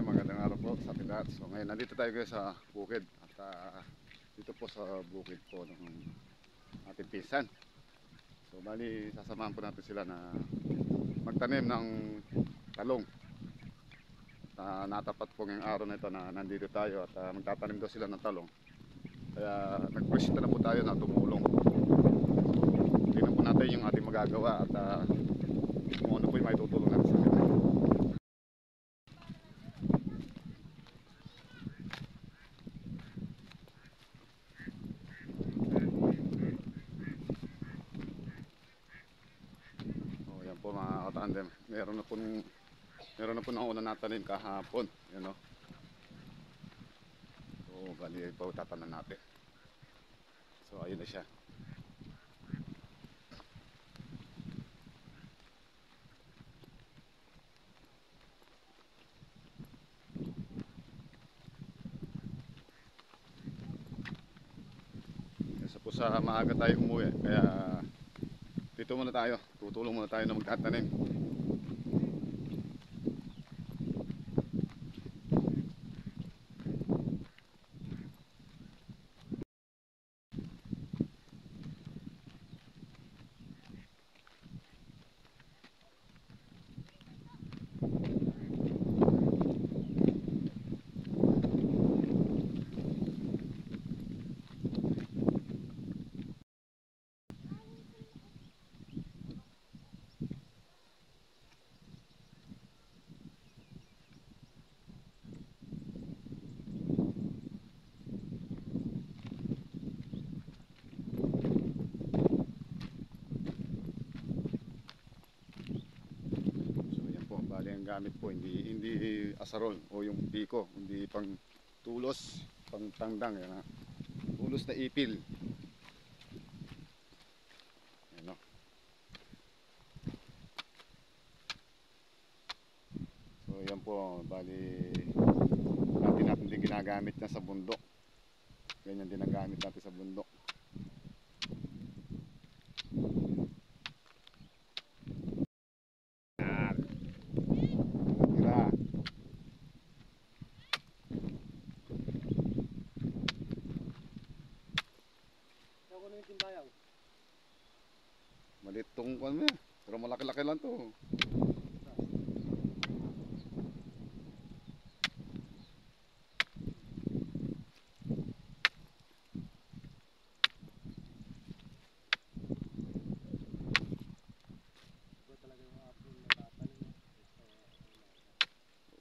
Magandang araw po sa ating lahat. So ngayon nandito tayo guys sa bukid at dito po sa bukid po ng ating pinsan. So bali sasamahan po natin sila na magtanim ng talong. At natapat po ngayong araw na ito na nandito tayo at magtatanim daw sila ng talong. Kaya nagpresenta na po tayo na tumulong. Tingnan po natin yung ating magagawa at kung ano po yung may tutulong natin sa kanila. Po mga katandem, meron na po nauna natanim kahapon, yun o. So bali ito tatanan natin. So ayun na siya. Kasi po sa maaga tayo umuwi, kaya dito muna tayo, tutulong muna tayo na magtatanim. Ang gamit po hindi asarol o yung piko, hindi pang tulos, pang tangdang, yan, tulos na ipil. Yan, no? So yan po, bali natin din ginagamit na sa bundok. Ganyan din ang gamit natin sa bundok. Malit tong ano, pero malaki-laki lang to.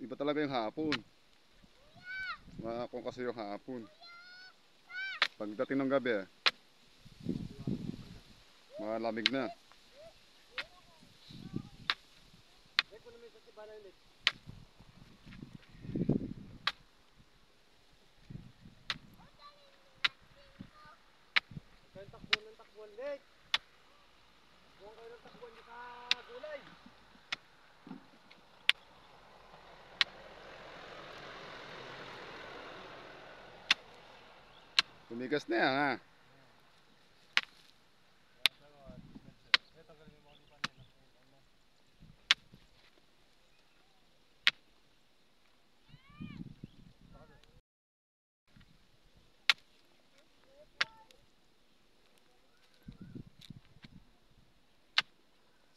Iba talaga yung hapon. Kung kasi yung hapon. Pagdating ng gabi, malamig na. Takbuhan, Lek. Huwag kayo ng takbuhan sa gulay. Tumigas na yan, ha?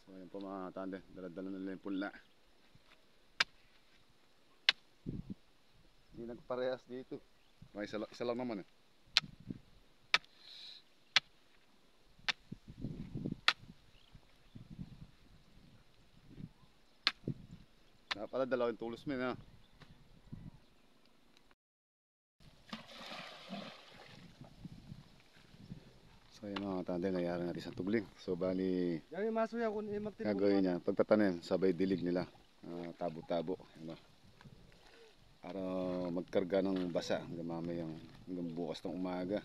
So yan po mga tande, dala-dala nila yung pula. Hindi nagparehas dito. May isa lang naman eh. Pala dalawang tulos mo na. So yun mga tanda, nangyari natin sa tubling. So bali gagawin niya pagtatanim sabay dilig nila, tabo-tabo, ano, para magkarga ng basa hanggang mamayang hanggang bukas ng umaga.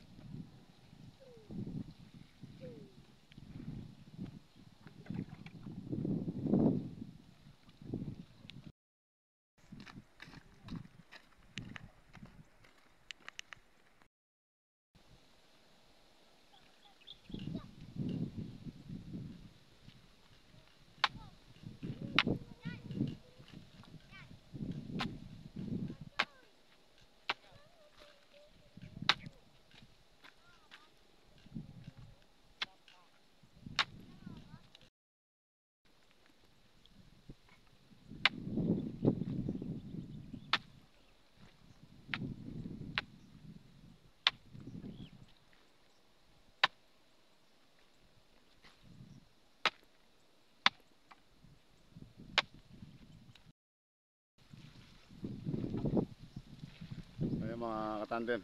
mga tandem,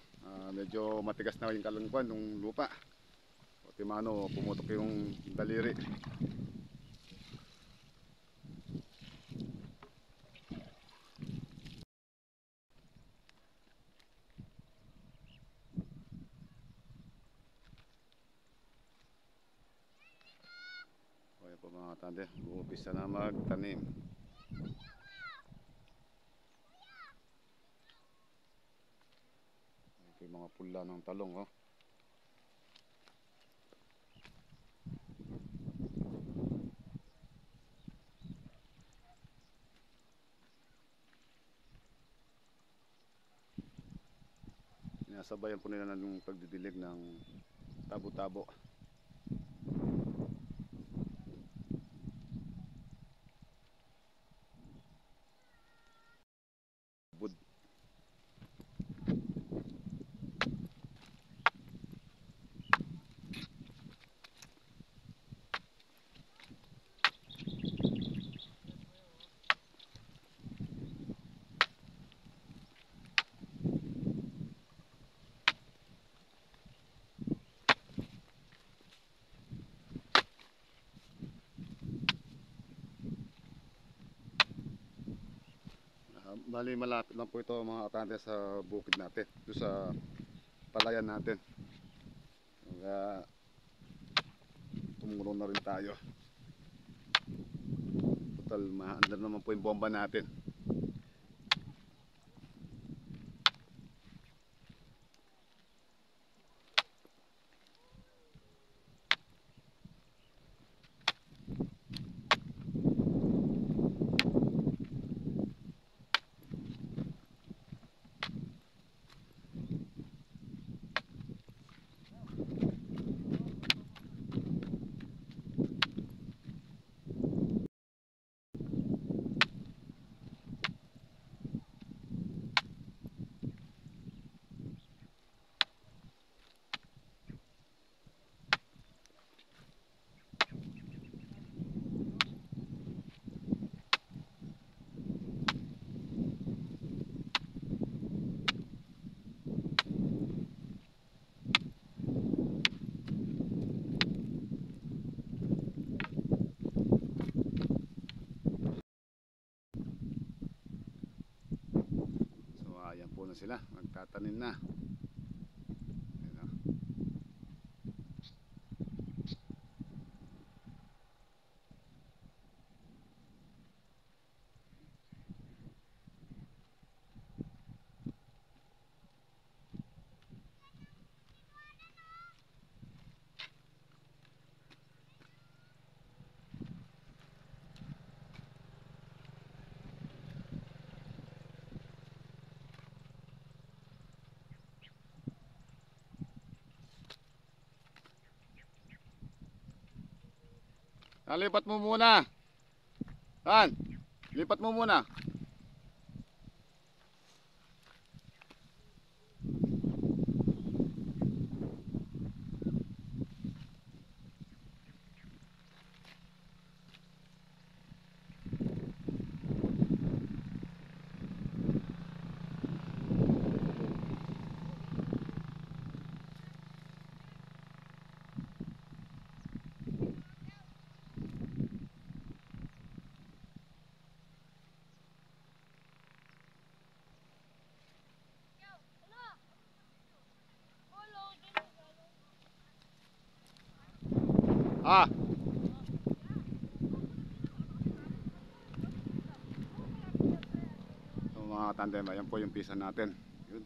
medyo matigas na yung kalungkuan ng lupa. O timano, pumutok yung daliri. O yan po mga tandem, uumpisa na magtanim. Ito yung mga pula ng talong, oh. Sinasabayan po nila ng pagdidilig ng tabo-tabo. Bud. Bali malapit lang po ito mga katante sa bukid natin, doon sa palayan natin. Kaya tumulong na rin tayo. Total maandar naman po yung bomba natin. So ayan po na sila, magtatanim na. Ayan, oh. Lipat mo muna. Han, lipat mo muna. Ah. So mga tandem, ayan po yung pisa natin. Yun.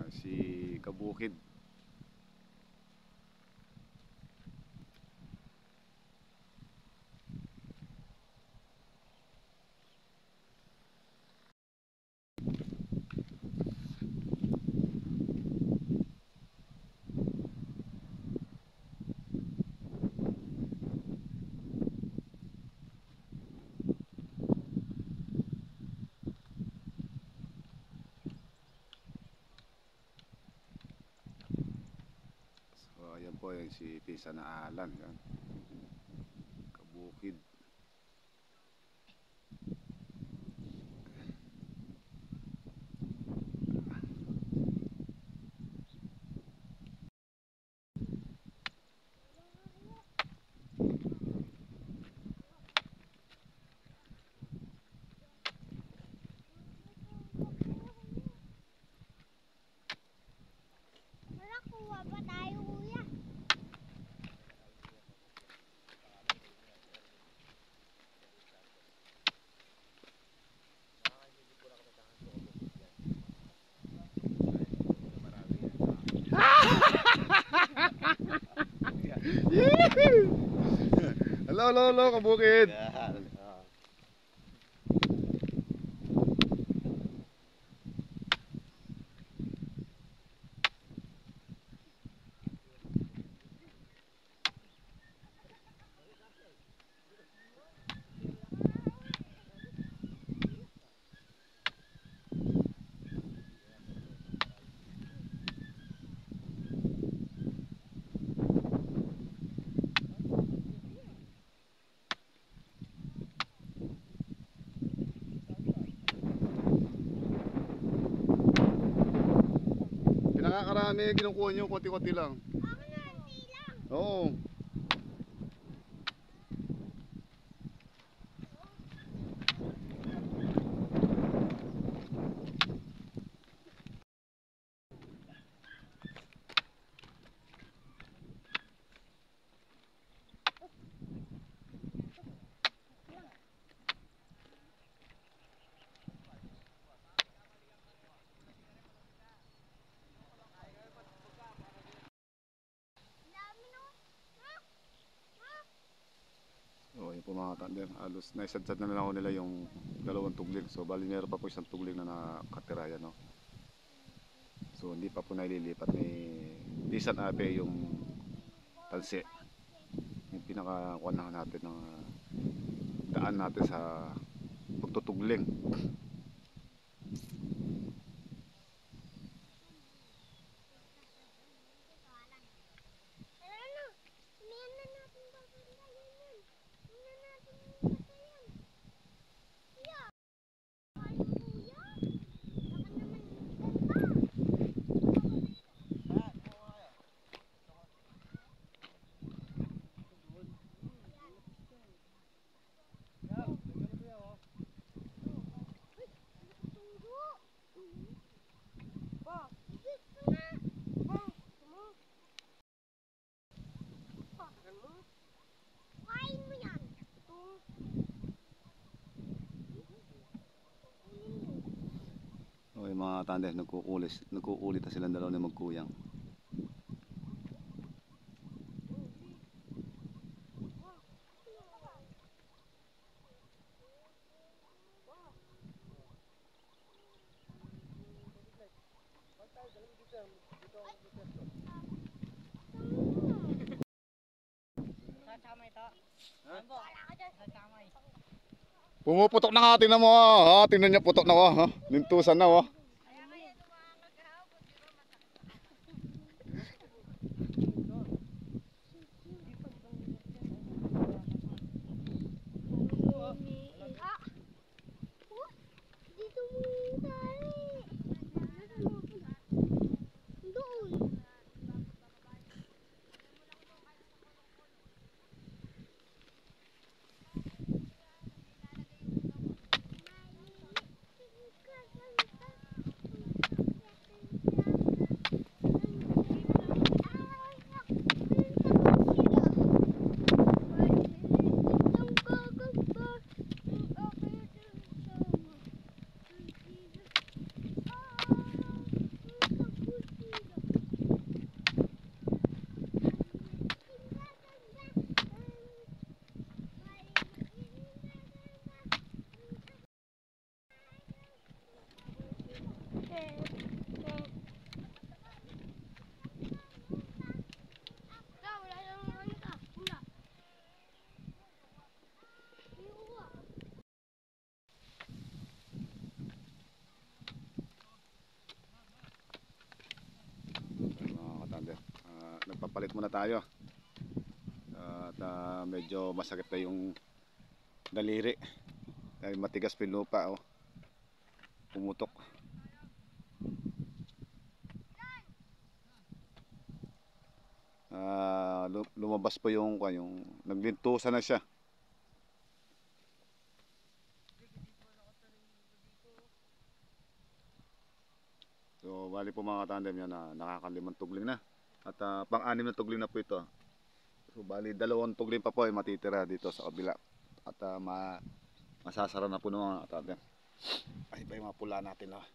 Si Kabukid. So ayan po yung si Pisa na Alan. Yan. Kabukid. Hello, hello, hello, kabukid. Yan. Pinakakarami, kinukuha nyo, konti-konti lang. Oo. So yun po mga tandem, halos naisadsad na lang ako nila yung dalawang tuglig. So bali meron pa po isang tuglig na nakatira yan, no? So hindi pa po naililipat ni Pisan Ape yung talsi. Yung pinakakuha natin ng daan natin sa pagtutugling. Kain mo yan. Okay mga tandem, nagkuulit na silang dalawa na magkuyang. Sasama ito. Ambo, wala ka dyan. Sasama ito. Pumuputok na nga, tingnan mo ha. Tingnan niya, putok na ha. Nintusan na ha. Kaya kaya lumangag di ba masakit? Dito mo tali. Doon. Mga katandem, nagpapalit muna tayo. At medyo masakit na yung daliri. Dahil matigas pa yung lupa, oh. Pumutok. Lumabas po yung naglintusan na siya. So bali po mga katandem yan, nakakalimang tugling na. At pang-anim na tugling na po ito. So bali dalawang tugling pa po ay matitira dito sa kabila. At masasara na po ng mga katandem. Ay ba yung mga pula natin, oh.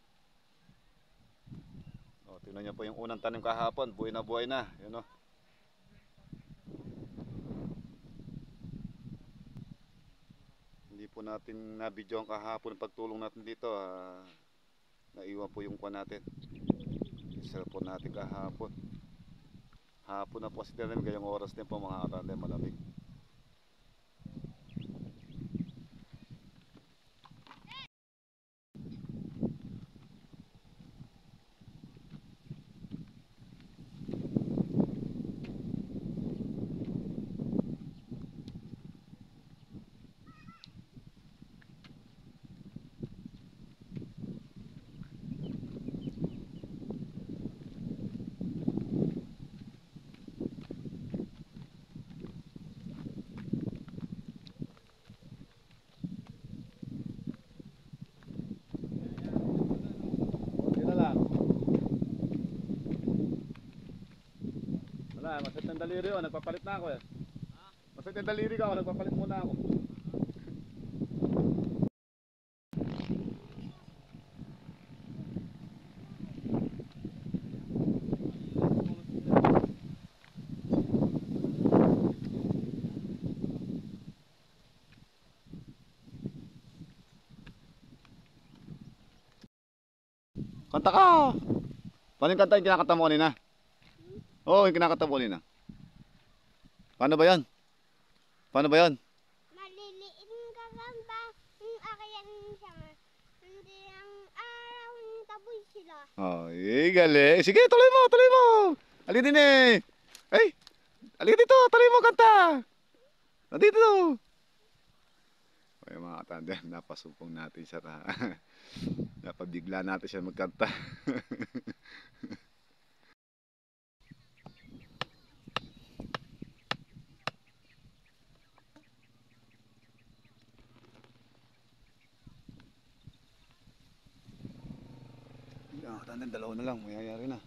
O, tingnan nyo po yung unang tanim kahapon, buhay na buhay na. Yun, oh. Hindi po natin na-video ang kahapon ang pagtulong natin dito. Naiwan po yung kuha natin. Yung cellphone natin kahapon. Hapon na po kasi din ngayong oras din po mga katandem, malamig. Konti na lang. Wala, masakit ng daliri oh, nagpapalit na ako eh. Masakit ng daliri ka, nagpapalit muna ako. Kanta ka! Paano yung kanta yung kinakanta mo kanina? Oo, yung kinakanta mo kanina. Paano ba yan? Paano ba yan? Maliliit ka lang ba? Yung akyan siya. Hindi ang araw ng taboy sila. Ay, galing. Sige, tuloy mo, tuloy mo. Halika din eh. Ay, halika dito, tuloy mo kanta. Nandito. Ay, mga katandem, napasupong natin siya. Napabigla natin siya magkanta. Mga katandem, dalawa na lang, mayayari na.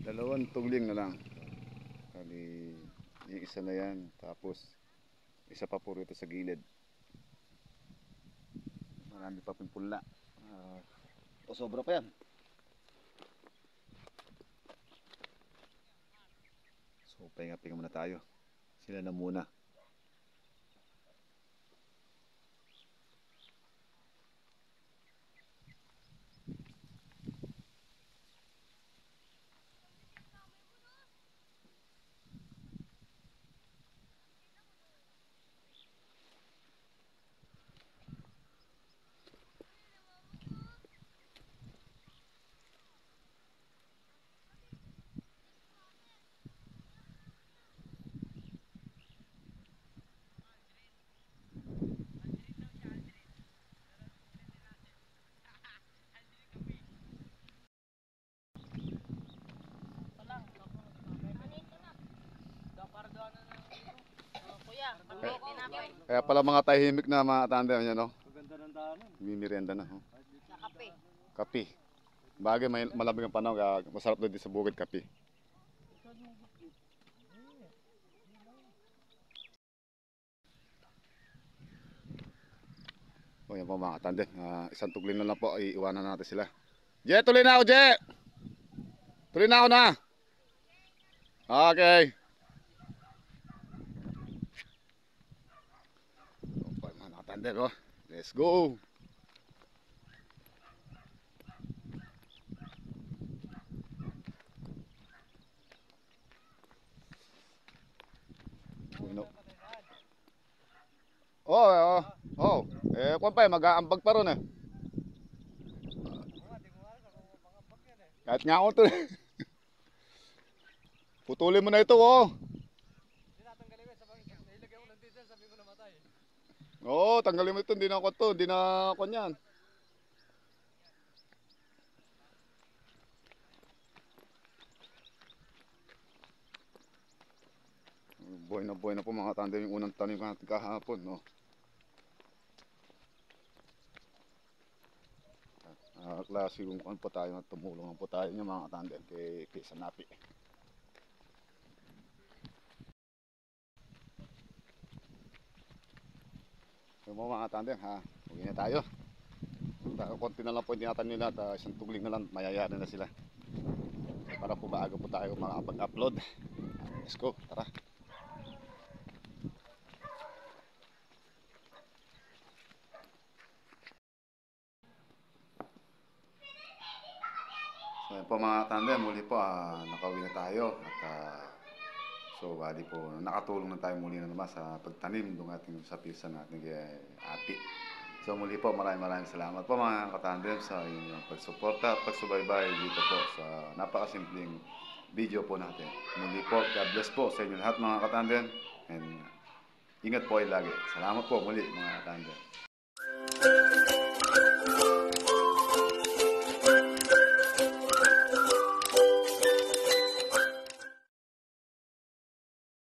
Dalawang tungling na lang. Kali, yung isa na yan, tapos isa pa po rito sa gilid. Marami pa pimpula. O sobra pa yan. So pahinga-pahinga muna tayo. Sila na muna. Kuya, ano ko tinapay? Kaya pala mga tahimik na mga tandem yan, no? Maganda ng daanan. Mimirienda na. Oh. Sa kape. Kape. Bagay may malamig ang panahon, kaya masarap doon din sa bukid kape. O yan po mga tandem. Isang tugling na lang po, iiwanan natin sila. Je, tuloy na ako, Je! Tuloy na ako na! Okay. Okay, mga tandem, oh. Let's go! Oh. Kung pa mag-aambag pa ron eh. Kahit nga ako to. Putulin mo na ito, oh. Oo, tanggalin mo ito, hindi na ako to, hindi na ako niyan. Buhay na po mga tandem yung unang tanim natin kahapon, no. Klase kung ano po tayo, tumulong po tayo niya mga tandem kay Sanapi. So mga tandem ha, uwi na tayo. Konti na lang po hindi natin nila at isang tugling na lang mayayari na sila. Para po maaga po tayo makakapag-upload. Let's go, tara. po mga tandem, muli po nakauwi na tayo at so bali po nakatulong na tayo muli na naman sa pagtanim ng ating sa pisa natin kay Ate. So muli po maraming salamat po mga katandem sa inyong pagsuporta at pagsubaybay dito po sa napakasimpleng video po natin. Muli po, God bless po sa inyo lahat mga katandem and ingat po kayo lagi. Salamat po muli mga katandem.